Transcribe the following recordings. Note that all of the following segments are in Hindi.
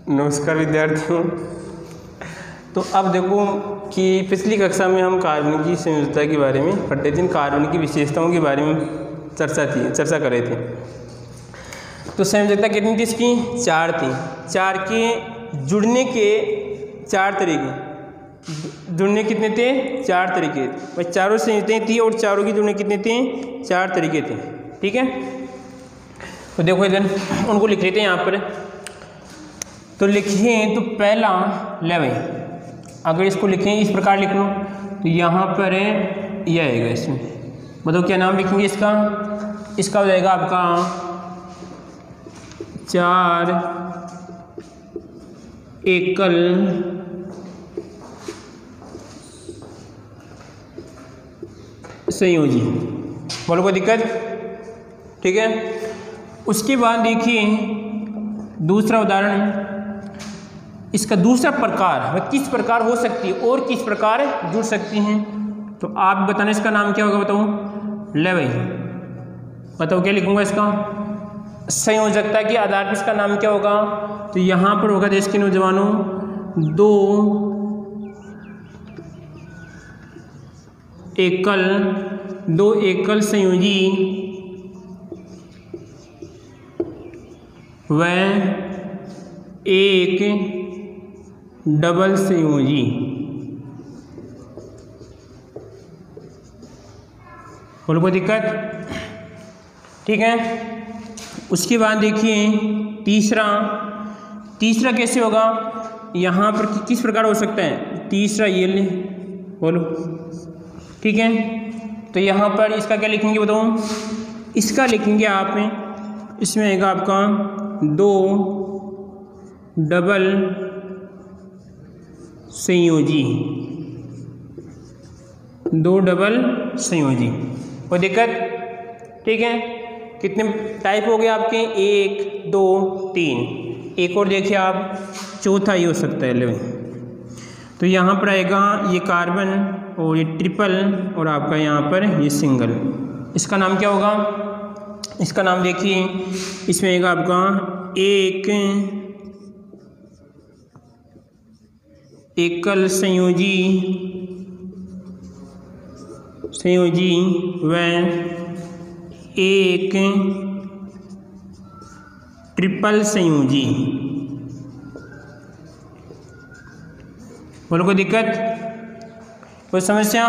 नमस्कार विद्यार्थियों। तो अब देखो कि पिछली कक्षा में हम कार्बन की संयोजकता के बारे में पढ़ते थे, कार्बन की विशेषताओं के बारे में चर्चा कर रहे थे। तो संयोजकता कितनी थी इसकी? 4 थी। 4 के जुड़ने के 4 तरीके, जुड़ने कितने थे? 4 तरीके। भाई चारों संयोजकताएं थी और चारों के जुड़ने कितने थे? 4 तरीके थे। ठीक है, तो देखो इधर उनको लिख लेते हैं यहाँ पर। तो लिखिए, तो पहला ले भाई, अगर इसको लिखें इस प्रकार लिख लो तो यहाँ पर यह आएगा। इसमें बताओ क्या नाम लिखेंगे इसका? इसका हो जाएगा आपका 4 एकल संयोजी। बोलो कोई दिक्कत? ठीक है, उसके बाद देखिए दूसरा उदाहरण, इसका दूसरा प्रकार वह किस प्रकार हो सकती है और किस प्रकार जुड़ सकती हैं। तो आप बताना इसका नाम क्या होगा? बताओ ले भाई, बताओ क्या लिखूंगा इसका? संयोजकता के आधार पर इसका नाम क्या होगा? तो यहाँ पर होगा देश के नौजवानों, 2 एकल संयोजी व एक डबल संयोजी। बोलो कोई दिक्कत? ठीक है, उसके बाद देखिए तीसरा कैसे होगा? यहाँ पर किस प्रकार हो सकता है? तीसरा ये ले, बोलो। ठीक है, तो यहाँ पर इसका क्या लिखेंगे बताओ? इसका लिखेंगे आप, इसमें आएगा आपका 2 डबल संयोजी, 2 डबल संयोजी। कोई दिक्कत? ठीक है, कितने टाइप हो गए आपके? 1 2 3। एक और देखिए आप, चौथा ये हो सकता है। ले तो यहाँ पर आएगा ये कार्बन और ये ट्रिपल और आपका यहाँ पर ये सिंगल। इसका नाम क्या होगा? इसका नाम देखिए, इसमें आएगा आपका 1 एकल संयोजी व 1 ट्रिपल संयोजी। बोलो कोई दिक्कत? कोई समस्या?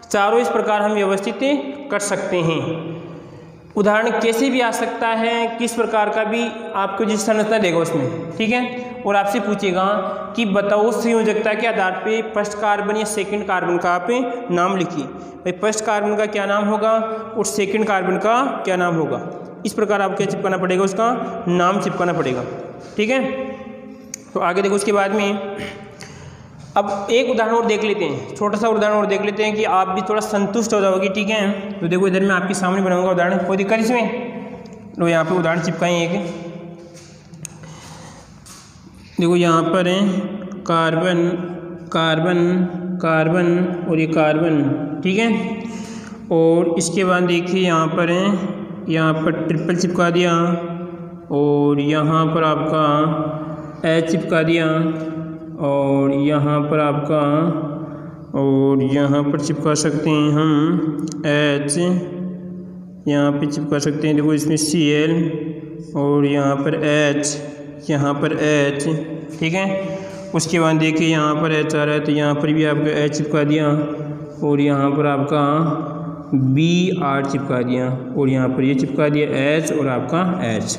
चारों इस प्रकार हम व्यवस्थित कर सकते हैं। उदाहरण कैसे भी आ सकता है, किस प्रकार का भी आपको जिस संरचना देगा उसमें। ठीक है, और आपसे पूछेगा कि बताओ संयोजकता के आधार पे फर्स्ट कार्बन या सेकंड कार्बन का आप नाम लिखिए। भाई फर्स्ट कार्बन का क्या नाम होगा और सेकंड कार्बन का क्या नाम होगा? इस प्रकार आपको क्या चिपकाना पड़ेगा? उसका नाम चिपकाना पड़ेगा। ठीक है, तो आगे देखो उसके बाद में अब एक उदाहरण और देख लेते हैं, छोटा सा उदाहरण और देख लेते हैं कि आप भी थोड़ा संतुष्ट हो जाओगे। ठीक है, तो देखो इधर मैं आपके सामने बनाऊंगा उदाहरण, कोई दिक्कत इसमें? लो यहाँ पे उदाहरण चिपकाएं एक। देखो यहाँ पर है कार्बन कार्बन कार्बन और ये कार्बन। ठीक है, और इसके बाद देखिए यहाँ पर है, यहाँ पर ट्रिपल चिपका दिया और यहाँ पर आपका एच चिपका दिया और यहाँ पर आपका, और यहाँ पर चिपका सकते हैं हम एच, यहाँ पे चिपका सकते हैं। देखो इसमें Cl और यहाँ पर H, यहाँ पर H। ठीक है, उसके बाद देखिए यहाँ पर H आ रहा है तो यहाँ पर भी आपका H चिपका दिया और यहाँ पर आपका Br चिपका दिया और यहाँ पर ये चिपका दिया H और आपका H।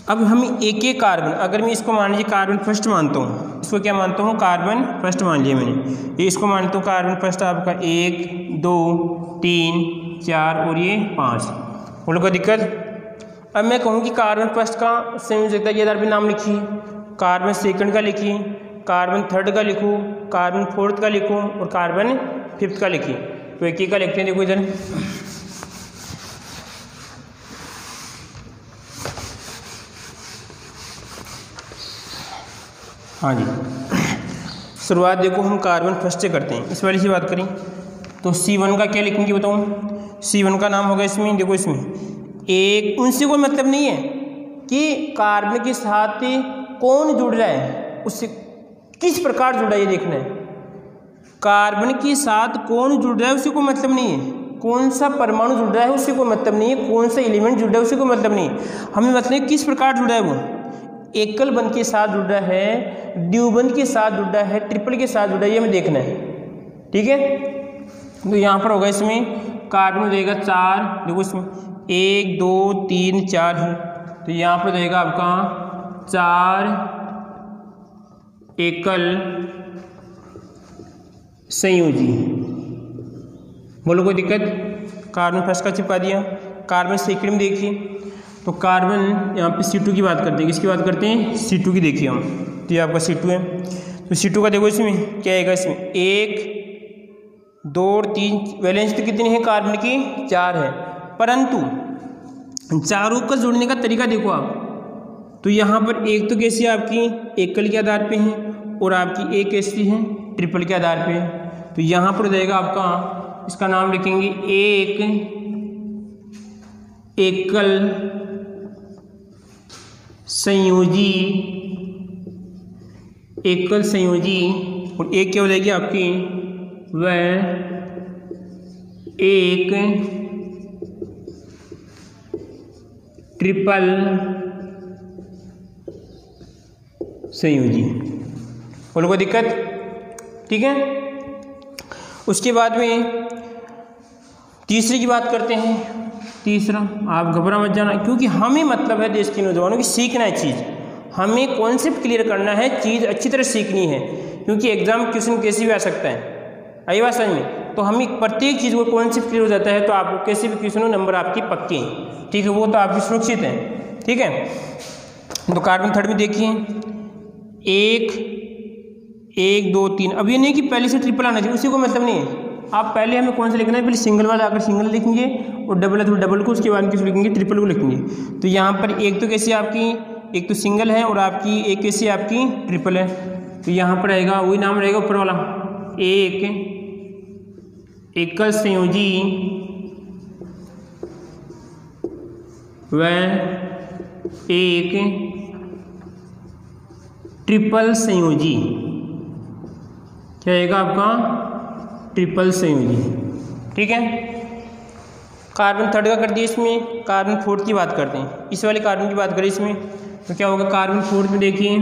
अब हम एक एक कार्बन, अगर मैं इसको मान लीजिए कार्बन फर्स्ट मानता हूँ, इसको क्या मानता हूँ? कार्बन फर्स्ट मान लिया मैंने। ये इसको मानता हूँ कार्बन फर्स्ट आपका 1 2 3 4 और ये 5। बोलो कोई दिक्कत? अब मैं कहूँ कि कार्बन फर्स्ट का संयोजकता के आधार पर नाम लिखिए, कार्बन सेकंड का लिखिए, कार्बन थर्ड का लिखूँ, कार्बन फोर्थ का लिखूँ और कार्बन फिफ्थ का लिखिए। तो एक एक का लिखते हैं। देखो इधर हाँ जी, शुरुआत देखो हम कार्बन फर्स्ट से करते हैं। इस वाली से बात करें तो C1 का क्या लिखेंगे बताऊँ? C1 का नाम होगा इसमें, देखो इसमें एक, उनसे कोई मतलब नहीं है कि कार्बन के साथ कौन जुड़ रहा है, उससे किस प्रकार जुड़ रहा है ये देखना है। कार्बन के साथ कौन जुड़ रहा है उससे कोई मतलब नहीं है, कौन सा परमाणु जुड़ रहा है उससे कोई मतलब नहीं है, कौन सा एलिमेंट जुड़ रहा है उससे कोई मतलब नहीं है। हमें मतलब है किस प्रकार जुड़ रहा है वो, एकल बंध के साथ जुड़ रहा है, द्विबंध के साथ जुड़ रहा है, ट्रिपल के साथ जुड़ रहा है, ये हमें देखना है। ठीक है, तो यहाँ पर होगा इसमें कार्बन रहेगा 4, देखो इसमें 1 2 3 4 है, तो यहाँ पर रहेगा आपका 4 एकल संयोजी। बोलो कोई दिक्कत। कार्बन फर्स्ट का चिपका दिया। कार्बन सेकंड में देखिए, तो कार्बन यहाँ पे C2 की बात करते हैं, किसकी बात करते हैं, C2 की देखिए हम, तो ये आपका C2 है, तो C2 का देखो इसमें क्या आएगा, इसमें 1 2 3 वैलेंस तो कितनी है कार्बन की, 4 है, परंतु चारों का जोड़ने का तरीका देखो आप, तो यहाँ पर एक तो कैसी आपकी एकल के आधार पे है और आपकी एक कैसी है ट्रिपल के आधार पे है। तो यहाँ पर रहेगा आपका, इसका नाम लिखेंगे एक एकल संयोजी, एकल संयोजी, और एक क्या हो जाएगी आपकी, वह एक ट्रिपल संयोजी। बोलो कोई दिक्कत। ठीक है, उसके बाद में तीसरे की बात करते हैं। तीसरा, आप घबरा मत जाना, क्योंकि हमें मतलब है देश के नौजवानों की सीखना है चीज़, हमें कॉन्सेप्ट क्लियर करना है, चीज़ अच्छी तरह सीखनी है, क्योंकि एग्जाम क्वेश्चन कैसे भी आ सकता है, आई बात समझ में। तो हमें प्रत्येक चीज़ को कॉन्सेप्ट क्लियर हो जाता है तो आपको कैसे भी क्वेश्चन हो नंबर आपकी पक्के हैं। ठीक है, वो तो आपकी सुरक्षित है। ठीक है, तो कार्बन थर्ड में देखिए 1 2 3, अब ये नहीं कि पहले से ट्रिपल आना चाहिए, उसी को मतलब नहीं है। आप पहले हमें कौन सा लिखना है, पहले सिंगल वाला आकर सिंगल लिखेंगे और डबल है तो डबल को, उसके बाद किस लिखेंगे, ट्रिपल को लिखेंगे। तो यहाँ पर एक तो कैसी आपकी, एक तो सिंगल है और आपकी एक कैसी आपकी ट्रिपल है, तो यहाँ पर रहेगा वही नाम रहेगा ऊपर वाला, एक एकल संयोजी व एक ट्रिपल संयोजी, क्या रहेगा आपका, ट्रिपल संयोजी। ठीक है, कार्बन थर्ड का कर दिया। इसमें कार्बन फोर्थ की बात करते हैं, इस वाले कार्बन की बात करें इसमें, तो क्या होगा, कार्बन फोर्थ में देखिए,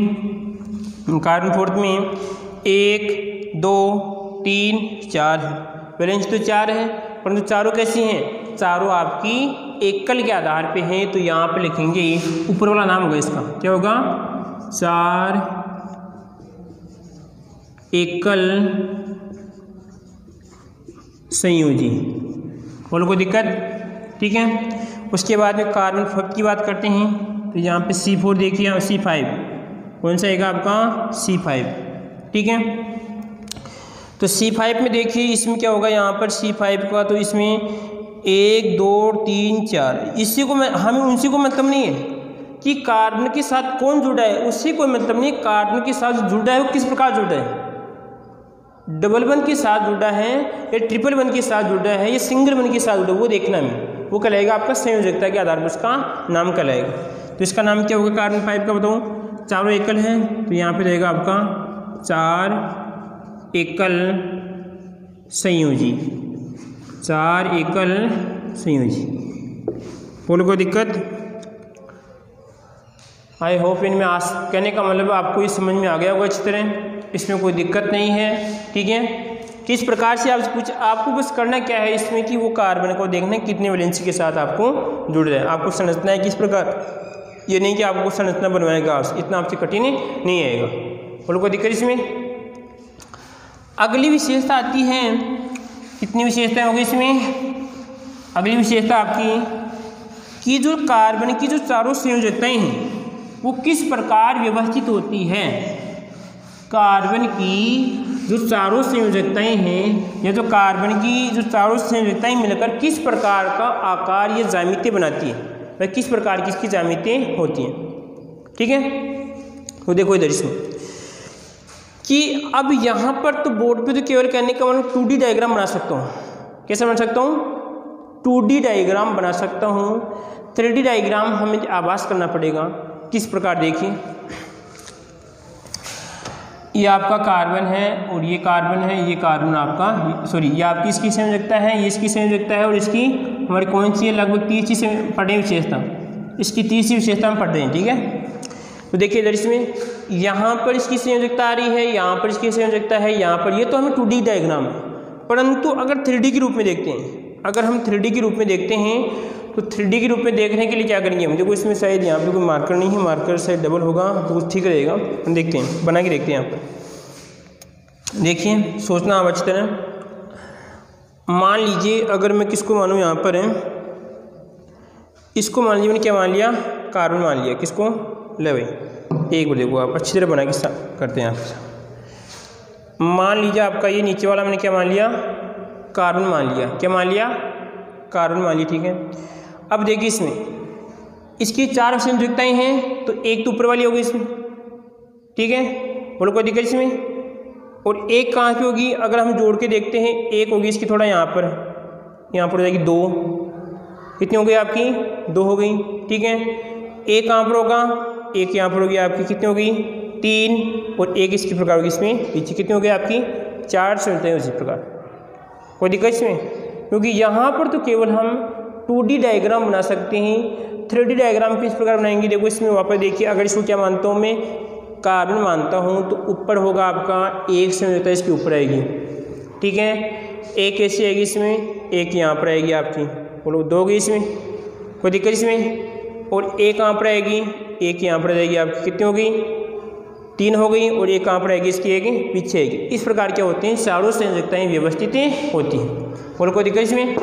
कार्बन फोर्थ में 1 2 3 4 है, वैलेंस तो 4 है, परंतु चारों कैसी हैं, चारों आपकी एकल के आधार पे हैं, तो यहाँ पे लिखेंगे ऊपर वाला नाम होगा इसका, क्या होगा, 4 एकल संयोजी। बोलो कोई दिक्कत। ठीक है, उसके बाद में कार्बन फिफ्थ की बात करते हैं, तो यहाँ पे C4 देखिए, C5 कौन सा आएगा आपका, C5। ठीक है, तो C5 में देखिए इसमें क्या होगा, यहाँ पर C5 का, तो इसमें 1 2 3 4, इसी को हमें उनसे को मतलब नहीं है कि कार्बन के साथ कौन जुड़ा है, उससे कोई मतलब नहीं, कार्बन के साथ जुड़ा है वो किस प्रकार जुड़ा है, डबल बंध के साथ जुड़ा है या ट्रिपल बंध के साथ जुड़ा है या सिंगल बंध के साथ जुड़ा है, वो देखना है, वो कहलाएगा आपका संयोजकता के आधार पर उसका नाम कहलाएगा। तो इसका नाम क्या होगा, कार्बन 5 का बताऊँ, चारों एकल हैं, तो यहाँ पे रहेगा आपका 4 एकल संयोजी, 4 एकल संयोजी। बोलो कोई दिक्कत। आई होप इनमें कहने का मतलब आपको ये समझ में आ गया होगा अच्छी तरह, इसमें कोई दिक्कत नहीं है। ठीक है, किस प्रकार से आपको बस करना क्या है इसमें कि वो कार्बन को देखना है कितने वैलेंसी के साथ आपको जुड़ रहे हैं, आपको समझना है किस प्रकार, ये नहीं कि आपको संरचना बनवाएगा, इतना आपसे कठिन नहीं आएगा। बोलो कोई दिक्कत इसमें। अगली विशेषता आती है, कितनी विशेषताएं होगी इसमें, अगली विशेषता आपकी कि जो कार्बन की जो चारों संयोजकताएं हैं वो किस प्रकार व्यवस्थित होती है। कार्बन की जो चारों संयोजकताएं हैं या जो कार्बन की जो चारों संयोजकताएं मिलकर किस प्रकार का आकार या ज्यामिति बनाती है, वह किस प्रकार की इसकी ज्यामिति होती हैं। ठीक है, तो देखो इधर इसमें कि अब यहाँ पर तो बोर्ड पे तो केवल कहने का मतलब 2D डायग्राम बना सकता हूँ। कैसे बना सकता हूँ, 2D डायग्राम बना सकता हूँ। 3D डायग्राम हमें आभास करना पड़ेगा। किस प्रकार देखिए, ये आपका कार्बन है और ये कार्बन है, ये कार्बन आपका, सॉरी ये आपकी इसकी संयोजकता है, ये इसकी संयोजकता है और इसकी हमारी कौन सी है, लगभग 30 से पढ़ रहे हैं विशेषता, इसकी 30 विशेषता हम पढ़ रहे हैं, ठीक है। तो देखिए इधर इसमें यहाँ पर इसकी संयोजकता आ रही है, यहाँ पर इसकी संयोजकता है, यहाँ पर, ये तो हमें 2D डायग्राम है, परंतु अगर 3D के रूप में देखते हैं, अगर हम 3D के रूप में देखते हैं तो 3D के रूप में देखने के लिए क्या करेंगे हम, देखो इसमें शायद यहाँ पे कोई मार्कर नहीं है, मार्कर शायद डबल होगा तो कुछ ठीक रहेगा, हम देखते हैं, बना के देखते हैं। यहाँ पर देखिए, सोचना आप अच्छी तरह। मान लीजिए अगर मैं किसको मानूँ, यहाँ पर है, इसको मान लीजिए, मैंने क्या मान लिया, कार्बन मान लिया, किसको, ले भाई एक बार देखो आप अच्छी तरह बना के करते हैं आप। मान लीजिए आपका ये नीचे वाला मैंने क्या मान लिया, कार्बन मान लिया, क्या मान लिया, कार्बन मान लिया, ठीक है। अब देखिए इसमें इसकी 4 संयोजकताएं हैं, तो एक तो ऊपर वाली होगी इसमें, ठीक है, बोलो कोई दिक्कत इसमें, और एक कहाँ की होगी, अगर हम जोड़ के देखते हैं, एक होगी इसकी थोड़ा यहाँ पर हो जाएगी 2, कितनी हो गई आपकी, 2 हो गई, ठीक है। एक कहाँ पर होगा, एक यहाँ पर होगी आपकी, कितनी होगी, 3, और एक इसकी प्रकार होगी इसमें पीछे, कितनी हो गई आपकी, 4 संयोजकताएं उसी प्रकार, कोई दिक्कत इसमें, क्योंकि यहाँ पर तो केवल हम 2D डायग्राम बना सकते हैं, 3D डायग्राम किस प्रकार बनाएंगे, देखो इसमें वापस देखिए, अगर इसको क्या मानता हूँ मैं, कार्बन मानता हूँ, तो ऊपर होगा आपका एक संयोजकता इसके ऊपर आएगी, ठीक है, एक ऐसी आएगी इसमें, एक यहाँ पर आएगी आपकी, बोलो 2 होगी इसमें, कोई दिक्कत इसमें, और एक कहाँ पर आएगी, एक यहाँ पर आएगी आपकी, कितनी होगी, 3 हो गई, और एक कहाँ पर आएगी इसकी, एक पीछे आएगी। इस प्रकार क्या होते हैं, चारों संयोजकताएं व्यवस्थित होती हैं, बोलो कोई दिक्कत इसमें,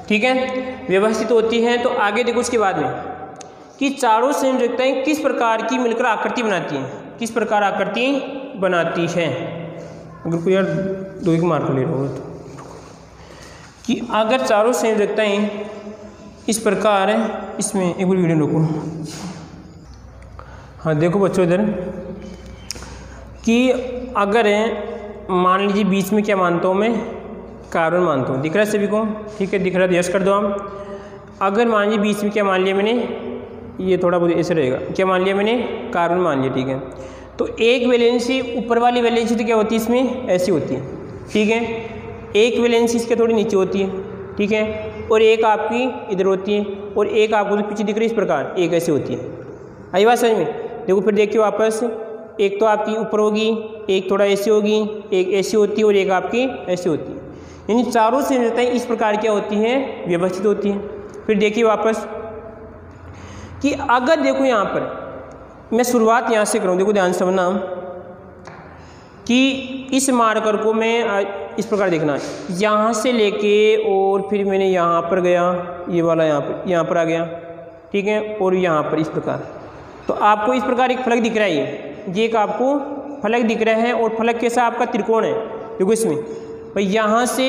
ठीक है, व्यवस्थित होती हैं। तो आगे देखो उसके बाद में कि चारों संयोजकताएं किस प्रकार की मिलकर आकृति बनाती हैं, किस प्रकार आकृति बनाती हैं। अगर कोई यार 2 एक मार्क ले रहा हो तो, कि अगर चारों संयोजकताएं इस प्रकार है, इसमें एक बार वीडियो रोको, हाँ देखो बच्चों इधर, कि अगर मान लीजिए बीच में क्या मानता हूँ मैं, कार्बन मानता हूँ, दिख रहा है सभी को, ठीक है, दिख रहा है, यस कर दो आप। अगर मान लीजिए बीच में क्या मान लिया मैंने, ये थोड़ा बहुत ऐसे रहेगा, क्या मान लिया मैंने, कार्बन मान लिया, ठीक है। तो एक वैलेंसी, ऊपर वाली वैलेंसी तो क्या होती है इसमें, ऐसी होती है, ठीक है, एक वैलेंसी इसके थोड़ी नीचे होती है, ठीक है, और एक आपकी इधर होती है, और एक आपको तो पीछे दिख रही है इस प्रकार, एक ऐसी होती है। आई बात समझ में, देखो फिर देखिए वापस, एक तो आपकी ऊपर होगी, एक थोड़ा ऐसी होगी, एक ऐसी होती है, और एक आपकी ऐसी होती है, यानी चारों संयोजकताएं इस प्रकार क्या होती हैं, व्यवस्थित होती हैं। फिर देखिए वापस कि अगर देखो यहाँ पर मैं शुरुआत यहाँ से करूँ, देखो ध्यान से समझना, कि इस मार्कर को मैं इस प्रकार देखना, यहाँ से लेके और फिर मैंने यहाँ पर गया, ये वाला यहाँ पर आ गया, ठीक है, और यहाँ पर इस प्रकार, तो आपको इस प्रकार एक फलक दिख रहा है, ये एक आपको फलक दिख रहा है, और फलक कैसा आपका त्रिकोण है, देखो इसमें भाई यहाँ से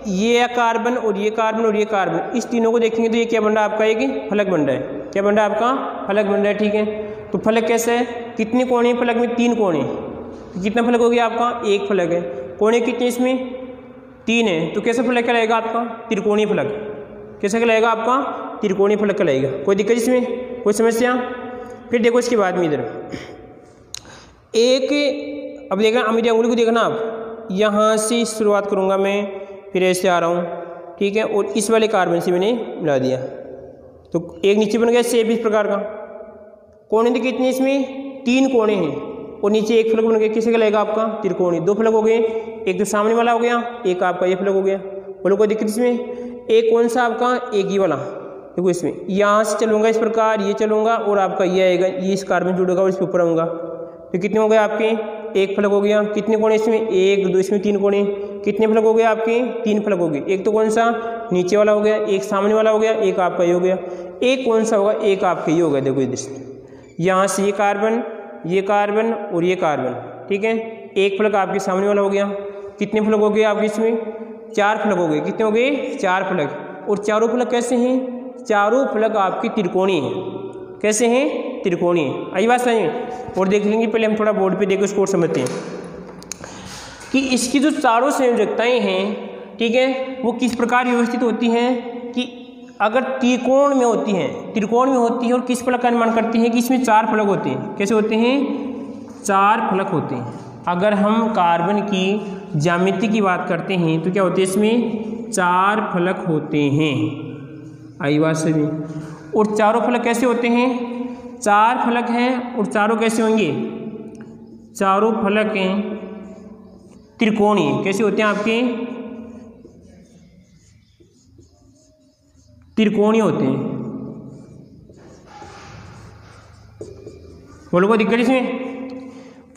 ये कार्बन और ये कार्बन और ये कार्बन, इस तीनों को देखेंगे तो ये क्या बन रहा है आपका, एक फलक बन रहा है, क्या बन रहा है आपका, फलक बन रहा है, ठीक है। तो फलक कैसा है, कितने कोण है फलक में, 3 कोण है, कितना फलक हो गया आपका, एक फलक है, कोणे कितने इसमें, 3 है, तो कैसा फलक कहलाएगा आपका, त्रिकोणीय फलक, कैसा कहलाएगा आपका, त्रिकोणीय फलक कहलाएगा, कोई दिक्कत इसमें, कोई समस्या। फिर देखो इसके बाद में इधर एक, अब देखना मेरी अंगुली को देखना आप, यहाँ से शुरुआत करूँगा मैं, फिर ऐसे आ रहा हूँ, ठीक है, और इस वाले कार्बन से मैंने मिला दिया, तो एक नीचे बन गया सेब इस प्रकार का। कोणे तो कितने इसमें, 3 कोणे हैं, और नीचे एक फलक बन गया, किसे कहलाएगा आपका, त्रिकोणीय। 2 फलक हो गए, एक तो सामने वाला हो गया, एक आपका ये फलक हो गया, बोलो कोई दिक्कत इसमें। एक कौन सा आपका, एक ही वाला, देखो इसमें यहाँ से चलूँगा इस प्रकार, ये चलूँगा, और आपका ये आएगा, ये इस कार्बन जुड़ेगा और इस ऊपर आऊँगा, तो कितने हो गए आपके, एक फलक हो गया। कितने कोणे इसमें, 1 2, इसमें 3 कोणे, कितने फलक हो गए आपके, 3 फलक हो गए। एक तो कौन सा, नीचे वाला हो गया, एक सामने वाला हो गया, एक आपका ये हो गया, एक कौन सा होगा, एक आपका ये हो गया, देखो इधर से यहाँ से ये कार्बन और ये कार्बन, ठीक है, एक फलक आपके सामने वाला हो गया। कितने फलक हो गए आपके इसमें, 4 फलक हो गए, कितने हो गए, 4 फलक, और चारों फलक कैसे हैं, चारों फलक आपकी त्रिकोणीय हैं, कैसे हैं, त्रिकोणीय। आई बात समझ में, और देख लेंगे, पहले हम थोड़ा बोर्ड पे देखो इसको और समझते हैं कि इसकी जो चारों संयोजकताएं हैं, ठीक है, वो किस प्रकार व्यवस्थित होती हैं। कि अगर त्रिकोण में होती है और किस फलक का निर्माण करती है कि इसमें 4 फलक होते हैं। कैसे होते हैं? 4 फलक होते हैं। अगर हम कार्बन की ज्यामिति की बात करते हैं तो क्या होते हैं? इसमें 4 फलक होते हैं। आई बात सही। और चारों फलक कैसे होते हैं? 4 फलक हैं और चारों कैसे होंगे? चारों फलक हैं त्रिकोणीय। कैसे होते हैं आपके? त्रिकोणीय होते हैं। बोलो कोई दिक्कत इसमें?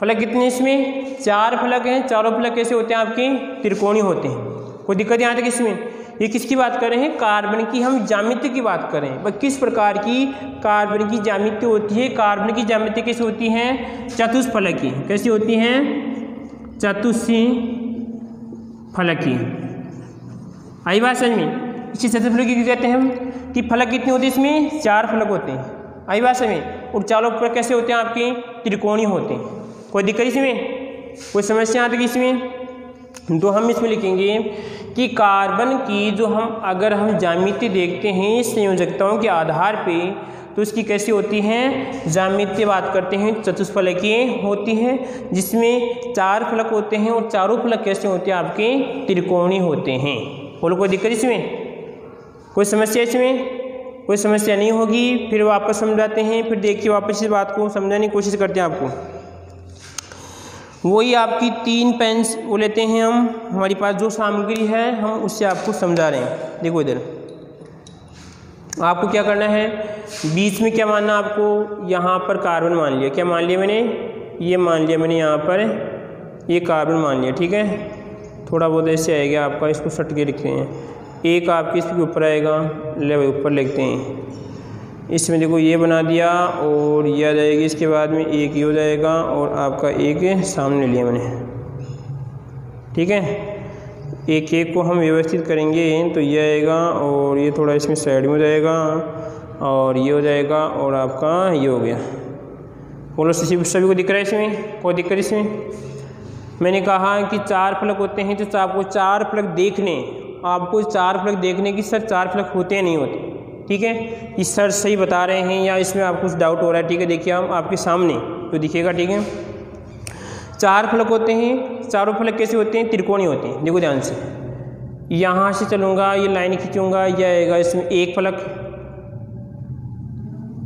फलक कितने इसमें? 4 फलक हैं। चारों फलक कैसे होते हैं आपके? त्रिकोणीय होते हैं। कोई दिक्कत यहाँ तक इसमें? ये किसकी बात कर रहे हैं? कार्बन की हम ज्यामिति की बात कर रहे हैं। किस प्रकार की कार्बन की ज्यामिति होती है? कार्बन की ज्यामिति कैसे होती है? चतुष्फलकी। कैसी होती है? चतुष्फलकी। आई बात समझ में? इसी चतुष्फलकी की कहते हैं हम कि फलक कितने होते हैं? इसमें 4 फलक होते हैं। आई बात समझ में? और चारों फलक कैसे होते हैं आपके? त्रिकोणीय होते हैं। कोई दिक्कत इसमें? कोई समस्या आती है इसमें? तो हम इसमें लिखेंगे कि कार्बन की जो अगर हम ज्यामिति देखते हैं संयोजकताओं के आधार पे तो इसकी कैसी होती हैं? ज्यामिति बात करते हैं चतुष्फलकीय होती है, जिसमें 4 फलक होते हैं और चारों फलक कैसे होते हैं आपके? त्रिकोणीय होते हैं। बोलो कोई दिक्कत इसमें? कोई समस्या इसमें? कोई समस्या नहीं होगी। फिर वापस समझाते हैं। फिर देखिए वापस इस बात को समझाने की कोशिश करते हैं आपको। वही आपकी 3 पेन्स वो लेते हैं हम, हमारे पास जो सामग्री है हम उससे आपको समझा रहे हैं। देखो इधर आपको क्या करना है, बीच में क्या मानना आपको? यहाँ पर कार्बन मान लिया। क्या मान लिया मैंने? ये मान लिया मैंने यहाँ पर, ये कार्बन मान लिया। ठीक है, थोड़ा बहुत ऐसे आएगा आपका, इसको सट के लिखते हैं। एक आपके इसके ऊपर आएगा, ले ऊपर लिखते हैं। इसमें देखो ये बना दिया और ये आ जाएगी। इसके बाद में एक ये हो जाएगा और आपका एक सामने लिया मैंने। ठीक है, एक एक को हम व्यवस्थित करेंगे तो ये आएगा और ये थोड़ा इसमें साइड में हो जाएगा और ये हो जाएगा और आपका ये हो गया। बोलो सभी को दिख रहा है इसमें? कोई दिक्कत इसमें? मैंने कहा कि 4 फलक होते हैं तो आपको 4 फलक देखने, आपको 4 फलक देखने की सर 4 फलक होते हैं नहीं होते। ठीक है, इस सर सही बता रहे हैं या इसमें आपको कुछ डाउट हो रहा है? ठीक है, देखिए हम आपके सामने तो दिखेगा। ठीक है, 4 फलक होते हैं। चारों फलक कैसे होते हैं? त्रिकोणीय होते हैं। देखो ध्यान से, यहाँ से चलूँगा, ये लाइन खींचूंगा, ये आएगा इसमें 1 फलक।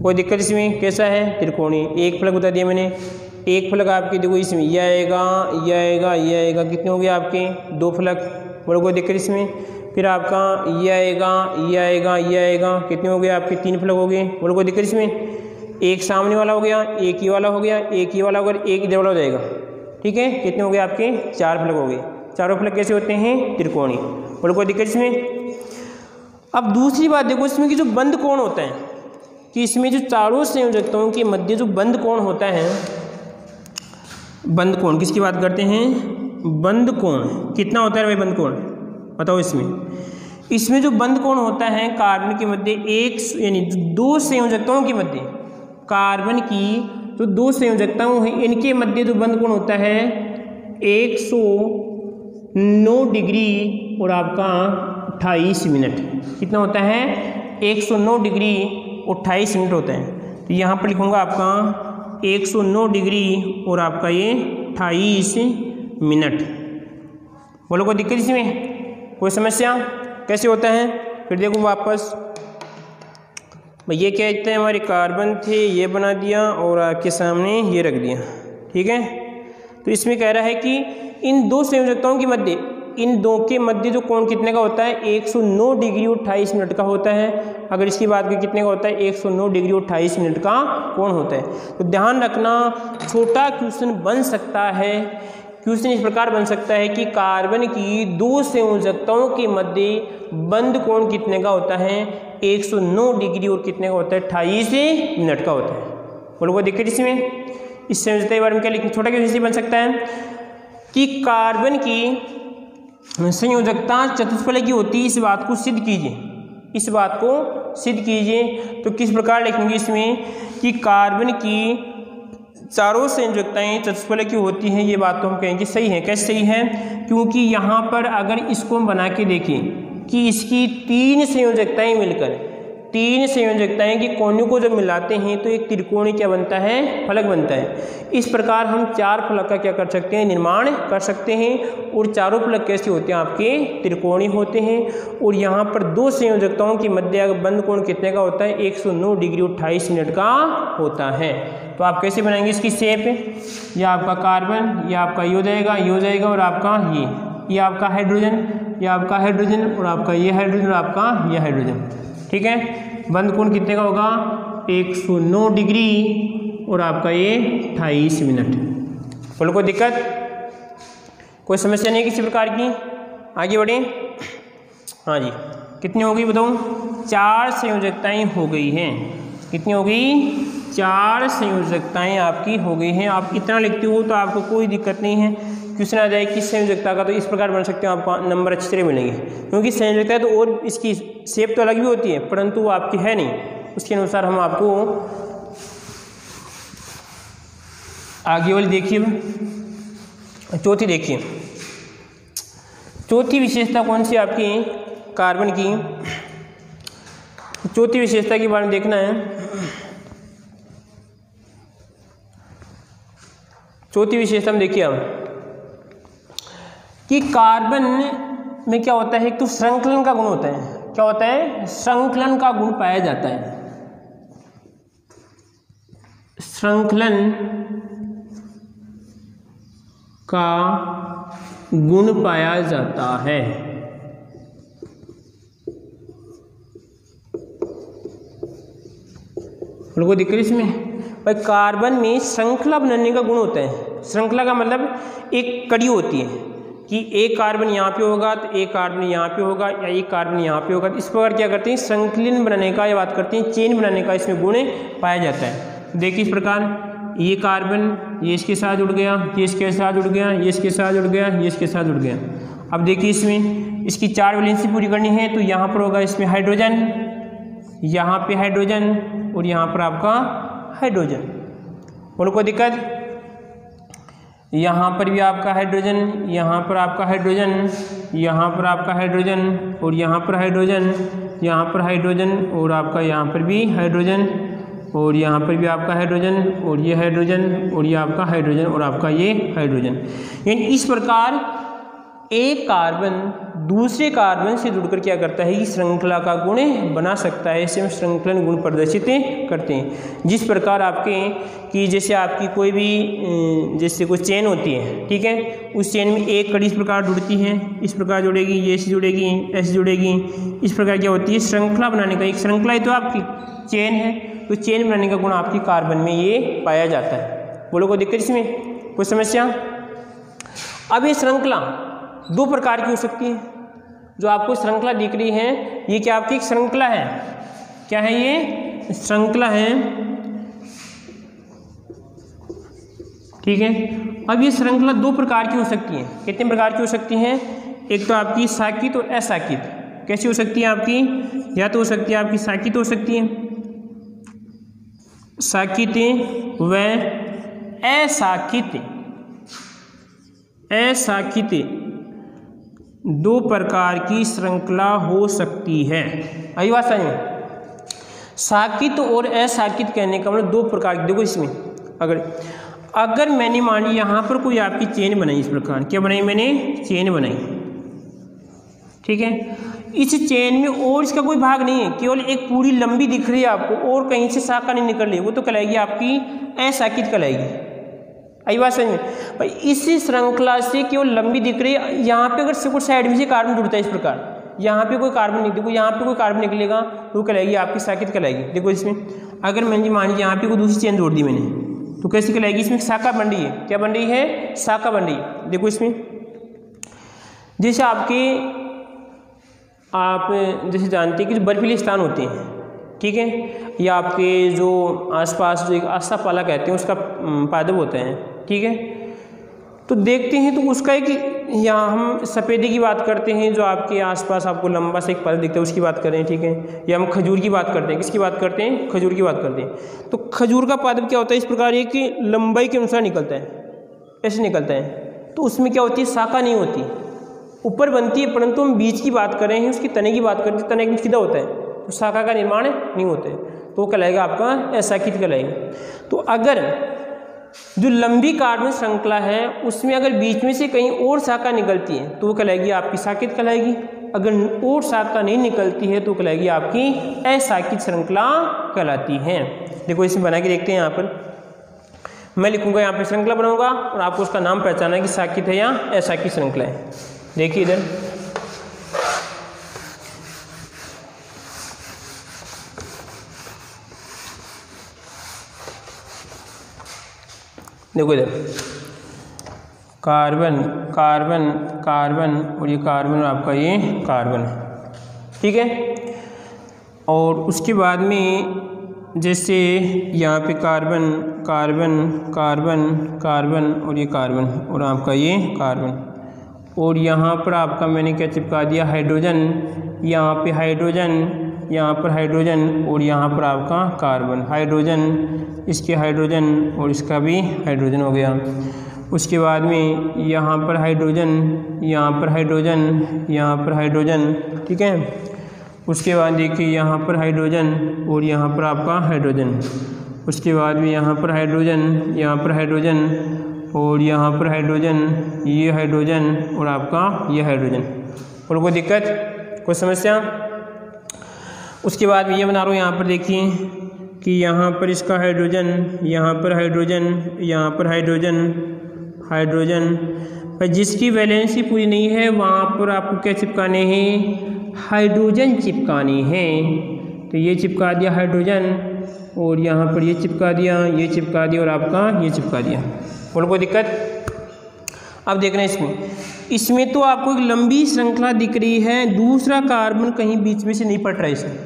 कोई दिक्कत इसमें? कैसा है? त्रिकोणीय। 1 फलक बता दिया मैंने। 1 फलक आपके देखो इसमें ये आएगा, ये आएगा, ये आएगा। कितने हो गए आपके? 2 फलक। बोलो कोई दिक्कत इसमें? फिर आपका ये आएगा, ये आएगा, ये आएगा। कितने हो गए आपके? 3 फलक हो गए। बोलो कोई दिक्कत इसमें? एक सामने वाला हो गया, एक ये वाला हो गया, एक ये वाला हो गया, एक इधर वाला हो जाएगा। ठीक है, कितने हो गए आपके? 4 फलक हो गए। चारों फलक कैसे होते हैं? त्रिकोणीय। बोलो कोई दिक्कत इसमें? अब दूसरी बात देखो इसमें कि जो बंद कोण होता है, कि इसमें जो चारों संयोजकताओं के मध्य जो बंद कोण होता है, बंद कोण किसकी बात करते हैं? बंद कोण कितना होता है भाई? बंद कोण बताओ इसमें जो बंद कोण होता है कार्बन के मध्य एक यानी 2 संयोजकताओं के मध्य, कार्बन की जो 2 संयोजकताओं हैं इनके मध्य जो बंद कोण होता है 109 डिग्री और आपका 28 मिनट। कितना होता है? 109 डिग्री 28 मिनट होता है। तो यहाँ पर लिखूँगा आपका 109 डिग्री और आपका ये 28 मिनट। बोलो कोई दिक्कत इसमें? कोई समस्या? कैसे होता है? फिर देखो वापस ये क्या कहते हैं, हमारे कार्बन थे, ये बना दिया और आपके सामने ये रख दिया। ठीक है, तो इसमें कह रहा है कि इन 2 संयोजकताओं के मध्य, इन 2 के मध्य जो कोण कितने का होता है? 109 डिग्री और 28 मिनट का होता है। अगर इसकी बात करें कितने का होता है? 109 डिग्री और 28 मिनट का कोण होता है। तो ध्यान रखना, छोटा क्वेश्चन बन सकता है। क्वेश्चन इस प्रकार बन सकता है कि कार्बन की 2 संयोजकताओं के मध्य बंद कोण कितने का होता है? 109 डिग्री और कितने का होता है? 28 मिनट का होता है। बोलो कोई दिक्कत इसमें? इस संयोजकता के बारे में क्या लिखना? छोटा क्वेश्चन बन सकता है कि कार्बन की संयोजकता चतुष्फलकी होती है। इस बात को सिद्ध कीजिए, इस बात को सिद्ध कीजिए। तो किस प्रकार लिखेंगे इसमें कि कार्बन की चारों संयोजकताएं चतुष्फलकी होती हैं। ये बात तो हम कहेंगे सही है। कैसे सही है? क्योंकि यहाँ पर अगर इसको हम बना के देखें कि इसकी 3 संयोजकताएं मिलकर तीन संयोजकताएं कि कोनों को जब मिलाते हैं तो एक त्रिकोणीय क्या बनता है, फलक बनता है। इस प्रकार हम चार फलक का क्या कर सकते हैं, निर्माण कर सकते हैं। और चारों फलक कैसे होते हैं, आपके त्रिकोणीय होते हैं। और यहाँ पर दो संयोजकताओं के मध्य बंद कोण कितने का होता है, 109 डिग्री 28 मिनट का होता है। तो आप कैसे बनाएंगे इसकी शेप, यह आपका कार्बन, यह आपका ये हो जाएगा और आपका ये आपका हाइड्रोजन, ये आपका हाइड्रोजन और आपका ये हाइड्रोजन और आपका ये हाइड्रोजन। ठीक है, बंद कोण कितने का होगा, 109 डिग्री और आपका ये 28 मिनट। बोलो कोई दिक्कत, कोई समस्या नहीं किसी प्रकार की, आगे बढ़े। हाँ जी, कितनी हो गई बताऊँ, 4 संयोजकताएं हो गई हैं। कितनी हो गई, 4 संयोजकताएं आपकी हो गई हैं। आप इतना लिखते हो तो आपको कोई दिक्कत नहीं है। क्वेश्चन आ जाए किस संयोजकता का, तो इस प्रकार बन सकते हो, आपको नंबर अच्छी तरह मिलेंगे। क्योंकि संयोजकता तो और इसकी शेप तो अलग भी होती है, परंतु वो आपकी है नहीं, उसके अनुसार हम आपको आगे वाली देखिए। चौथी देखिए, चौथी विशेषता कौन सी आपकी, कार्बन की। चौथी विशेषता के बारे में देखना है। चौथी विशेषता में देखिए आप कि कार्बन में क्या होता है, एक तो श्रृंखलन का गुण होता है। क्या होता है, श्रृंखलन का गुण पाया जाता है। श्रृंखलन का गुण पाया जाता है। कोई दिक्कत इसमें भाई, कार्बन में श्रृंखला बनाने का गुण होता है। श्रृंखला का मतलब एक कड़ी होती है कि एक कार्बन यहाँ पे होगा तो एक कार्बन यहाँ पे होगा या एक कार्बन यहाँ पे होगा। इस प्रकार क्या करते हैं, श्रृंखलन बनाने का, या बात करते हैं चेन बनाने का, इसमें गुण पाया जाता है। देखिए इस प्रकार, ये कार्बन ये इसके साथ जुड़ गया, ये इसके साथ जुड़ गया, ये इसके साथ जुड़ गया, ये इसके साथ जुड़ गया। अब देखिए इसमें इसकी 4 वैलेंसी पूरी करनी है, तो यहाँ पर होगा इसमें हाइड्रोजन, यहाँ पे हाइड्रोजन और यहाँ पर आपका हाइड्रोजन। बोलो कोई दिक्कत, यहाँ पर भी आपका हाइड्रोजन, यहाँ पर आपका हाइड्रोजन, यहाँ पर आपका हाइड्रोजन और यहाँ पर हाइड्रोजन, यहाँ पर हाइड्रोजन और आपका यहाँ पर भी हाइड्रोजन और यहाँ पर भी आपका हाइड्रोजन और ये हाइड्रोजन और ये आपका हाइड्रोजन और आपका ये हाइड्रोजन। यानी इस प्रकार एक कार्बन दूसरे कार्बन से जुड़कर क्या करता है कि श्रृंखला का गुण बना सकता है। इसे हम श्रृंखलन गुण प्रदर्शित करते हैं। जिस प्रकार आपके कि जैसे आपकी कोई भी जैसे कोई चेन होती है, ठीक है, उस चेन में एक कड़ी इस प्रकार जुड़ती है, इस प्रकार जुड़ेगी, ये ऐसे जुड़ेगी, ऐसे जुड़ेगी। इस प्रकार क्या होती है, श्रृंखला बनाने का, एक श्रृंखला ही तो आपकी चेन है, तो चेन बनाने का गुण आपकी कार्बन में ये पाया जाता है। बोलो कोई दिक्कत इसमें, कोई समस्या। अब ये श्रृंखला 2 प्रकार की हो सकती है। जो आपको श्रृंखला दिख रही है ये क्या आपकी एक श्रृंखला है, क्या है ये श्रृंखला है, ठीक है। अब ये श्रृंखला 2 प्रकार की हो सकती है। कितने प्रकार की हो सकती हैं, एक तो आपकी साकित और असाकित। कैसी हो सकती है आपकी, या तो हो सकती है आपकी साकित हो सकती है, साकित व असाकित। असाकित 2 प्रकार की श्रृंखला हो सकती है। आई बात समझ में, साकित और असाकित कहने का मतलब 2 प्रकार की। देखो इसमें अगर मैंने मान ली यहाँ पर कोई आपकी चेन बनाई, इस प्रकार क्या बनाई मैंने, चेन बनाई, ठीक है। इस चेन में और इसका कोई भाग नहीं है, केवल एक पूरी लंबी दिख रही है आपको और कहीं से शाखा नहीं निकल रही, वो तो कहलाएगी आपकी असाकित कहलाएगी। आई बात समझ में भाई, इसी श्रृंखला से केवल लंबी दिख रही है, यहाँ पे अगर कुछ साइड में से कार्बन जुड़ता है इस प्रकार, यहाँ पे कोई कार्बन नहीं, देखो यहाँ पे कोई कार्बन निकलेगा तो कहलाएगी आपकी साकित कहलाएगी। देखो इसमें अगर मैंने मान लीजिए यहाँ पे कोई दूसरी चेन जोड़ दी मैंने, तो कैसे कहलाएगी, इसमें शाखा बन रही है, क्या बन रही है, शाखा बन रही है। देखो इसमें जैसे आप जैसे जानते हैं कि जो बर्फीले स्थान होते हैं, ठीक है, या आपके जो आसपास जो एक आस्था पाला कहते हैं उसका पादप होता है, ठीक है। तो देखते हैं तो उसका एक, यहाँ हम सफ़ेदी की बात करते हैं, जो आपके आसपास आपको लंबा सा एक पादप दिखता है उसकी बात करें, ठीक है। या हम खजूर की बात करते हैं, किसकी बात करते हैं, खजूर की बात करते हैं। तो खजूर का पादप क्या होता है, इस प्रकार एक लंबाई के अनुसार निकलता है, ऐसे निकलता है। तो उसमें क्या होती है, शाखा नहीं होती, ऊपर बनती है, परंतु हम बीज की बात कर रहे हैं, उसकी तने की बात करते हैं, तने एकदम सीधा होता है, तो शाखा का निर्माण नहीं होता है, तो कहलाएगा आपका अशाखित कहलाएगा। तो अगर जो लंबी कार्बन श्रृंखला है उसमें अगर बीच में से कहीं और शाखा निकलती है तो वो कहलाएगी आपकी शाखित कहलाएगी। अगर और शाखा नहीं निकलती है तो कहलाएगी आपकी अशाखित श्रृंखला कहलाती है। देखो इसमें बना के देखते हैं। यहाँ पर मैं लिखूंगा, यहाँ पे श्रृंखला बनाऊंगा और आपको उसका नाम पहचाना है कि शाखित है या अशाखित श्रृंखला है। देखिए इधर देखो, इधर कार्बन कार्बन कार्बन और ये कार्बन और आपका ये कार्बन है, ठीक है। और उसके बाद में जैसे यहाँ पे कार्बन कार्बन कार्बन कार्बन और ये कार्बन और आपका ये कार्बन, और यहाँ पर आपका मैंने क्या चिपका दिया, हाइड्रोजन, यहाँ पे हाइड्रोजन, यहाँ पर हाइड्रोजन और यहाँ पर आपका कार्बन, हाइड्रोजन, इसके हाइड्रोजन और इसका भी हाइड्रोजन हो गया। उसके बाद में यहाँ पर हाइड्रोजन, यहाँ पर हाइड्रोजन, यहाँ पर हाइड्रोजन, ठीक है। उसके बाद देखिए यहाँ पर हाइड्रोजन और यहाँ पर आपका हाइड्रोजन, उसके बाद में यहाँ पर हाइड्रोजन, यहाँ पर हाइड्रोजन और यहाँ पर हाइड्रोजन, ये हाइड्रोजन और आपका ये हाइड्रोजन। और कोई दिक्कत, कोई समस्या? उसके बाद ये बना रहा हूँ, यहाँ पर देखिए कि यहाँ पर इसका हाइड्रोजन, यहाँ पर हाइड्रोजन, यहाँ पर हाइड्रोजन, हाइड्रोजन, पर जिसकी वैलेंसी पूरी नहीं है वहाँ पर आपको क्या चिपकाने हैं, हाइड्रोजन चिपकाने हैं। तो ये चिपका दिया हाइड्रोजन और यहाँ पर ये चिपका दिया, ये चिपका दिया और आपका ये चिपका दिया। और कोई दिक्कत? अब देख रहे हैं इसमें तो आपको एक लंबी श्रृंखला दिख रही है, दूसरा कार्बन कहीं बीच में से नहीं पट रहा है इसमें।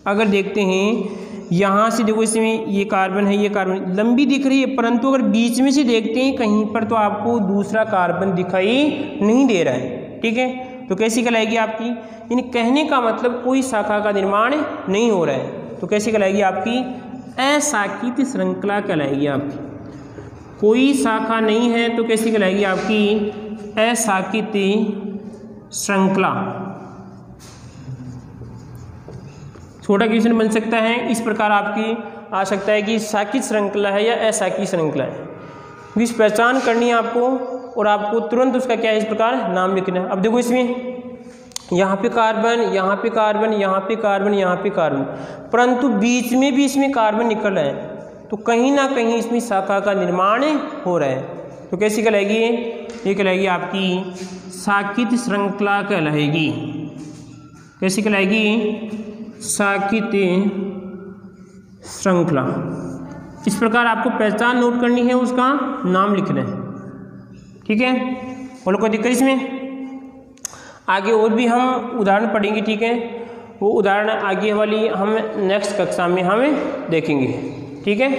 अगर देखते हैं यहाँ से, देखो इसमें ये कार्बन है, ये कार्बन लंबी दिख रही है, परंतु अगर बीच में से देखते हैं कहीं पर तो आपको दूसरा कार्बन दिखाई नहीं दे रहा है, ठीक है। तो कैसी कहलाएगी आपकी, यानी कहने का मतलब कोई शाखा का निर्माण नहीं हो रहा है, तो कैसी कहलाएगी आपकी अशाखित श्रृंखला कहलाएगी आपकी। कोई शाखा नहीं है तो कैसी कहलाएगी आपकी अशाखित श्रृंखला। छोटा क्वेश्चन बन सकता है इस प्रकार आपकी आ सकता है कि शाखित श्रृंखला है या अशाखित श्रृंखला है, इस पहचान करनी है आपको और आपको तुरंत उसका क्या है इस प्रकार नाम लिखना है। अब देखो इसमें यहाँ पे कार्बन, यहाँ पे कार्बन, यहाँ पे कार्बन, यहाँ पे कार्बन, परंतु बीच में भी इसमें कार्बन निकल रहा है, तो कहीं ना कहीं इसमें शाखा का निर्माण हो रहा है। तो कैसी कहलाएगी ये कहलाएगी आपकी शाखित श्रृंखला कहलाएगी। कैसी कहलाएगी? शाखित श्रृंखला। इस प्रकार आपको पहचान नोट करनी है, उसका नाम लिखना है, ठीक है। और कोई दिक्कत इसमें? आगे और भी हम उदाहरण पढ़ेंगे, ठीक है। वो उदाहरण आगे वाली हम नेक्स्ट कक्षा में हम देखेंगे, ठीक है।